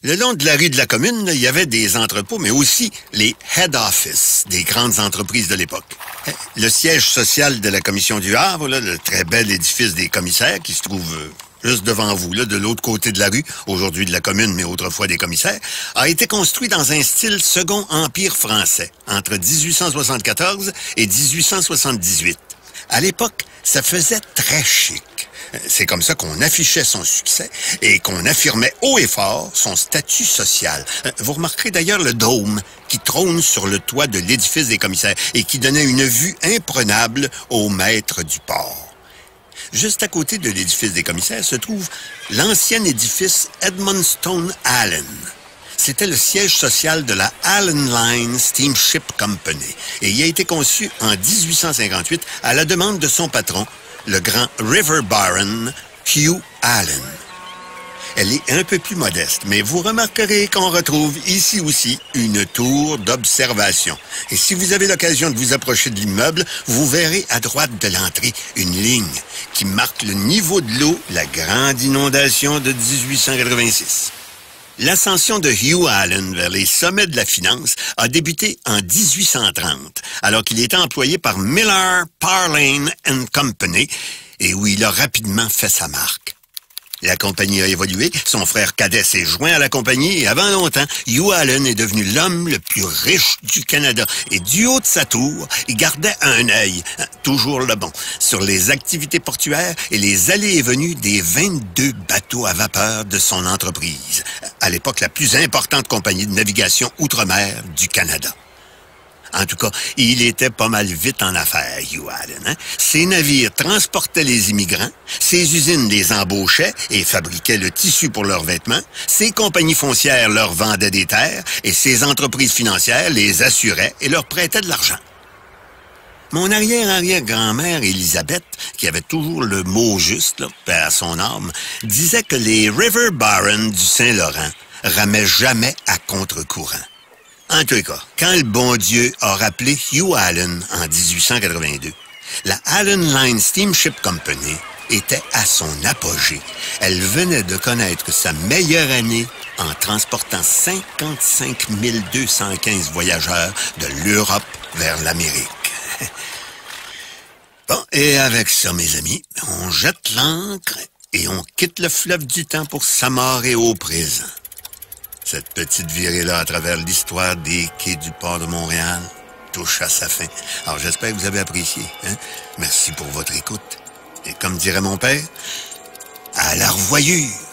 Le long de la rue de la Commune, il y avait des entrepôts, mais aussi les head office des grandes entreprises de l'époque. Le siège social de la Commission du Havre, là, le très bel édifice des commissaires qui se trouve juste devant vous, là, de l'autre côté de la rue, aujourd'hui de la Commune, mais autrefois des commissaires, a été construit dans un style Second Empire français, entre 1874 et 1878. À l'époque, ça faisait très chic. C'est comme ça qu'on affichait son succès et qu'on affirmait haut et fort son statut social. Vous remarquerez d'ailleurs le dôme qui trône sur le toit de l'édifice des commissaires et qui donnait une vue imprenable au maître du port. Juste à côté de l'édifice des commissaires se trouve l'ancien édifice Edmundston Allen. C'était le siège social de la Allen Line Steamship Company et il a été conçu en 1858 à la demande de son patron, le grand River Baron Hugh Allen. Elle est un peu plus modeste, mais vous remarquerez qu'on retrouve ici aussi une tour d'observation. Et si vous avez l'occasion de vous approcher de l'immeuble, vous verrez à droite de l'entrée une ligne qui marque le niveau de l'eau, la grande inondation de 1886. L'ascension de Hugh Allen vers les sommets de la finance a débuté en 1830, alors qu'il était employé par Miller, Parlane & Company, et où il a rapidement fait sa marque. La compagnie a évolué, son frère cadet s'est joint à la compagnie et avant longtemps, Hugh Allen est devenu l'homme le plus riche du Canada. Et du haut de sa tour, il gardait un œil, toujours le bon, sur les activités portuaires et les allées et venues des 22 bateaux à vapeur de son entreprise. À l'époque, la plus importante compagnie de navigation outre-mer du Canada. En tout cas, il était pas mal vite en affaires, Hugh Allen. Ses navires transportaient les immigrants, ses usines les embauchaient et fabriquaient le tissu pour leurs vêtements, ses compagnies foncières leur vendaient des terres et ses entreprises financières les assuraient et leur prêtaient de l'argent. Mon arrière-arrière-grand-mère, Élisabeth, qui avait toujours le mot juste, là, paix à son âme, disait que les River Barons du Saint-Laurent ramaient jamais à contre-courant. En tout cas, quand le bon Dieu a rappelé Hugh Allen en 1882, la Allen Line Steamship Company était à son apogée. Elle venait de connaître sa meilleure année en transportant 55 215 voyageurs de l'Europe vers l'Amérique. Bon, et avec ça, mes amis, on jette l'ancre et on quitte le fleuve du temps pour s'amarrer au présent. Cette petite virée-là à travers l'histoire des quais du port de Montréal touche à sa fin. Alors j'espère que vous avez apprécié. Merci pour votre écoute. Et comme dirait mon père, à la revoyure!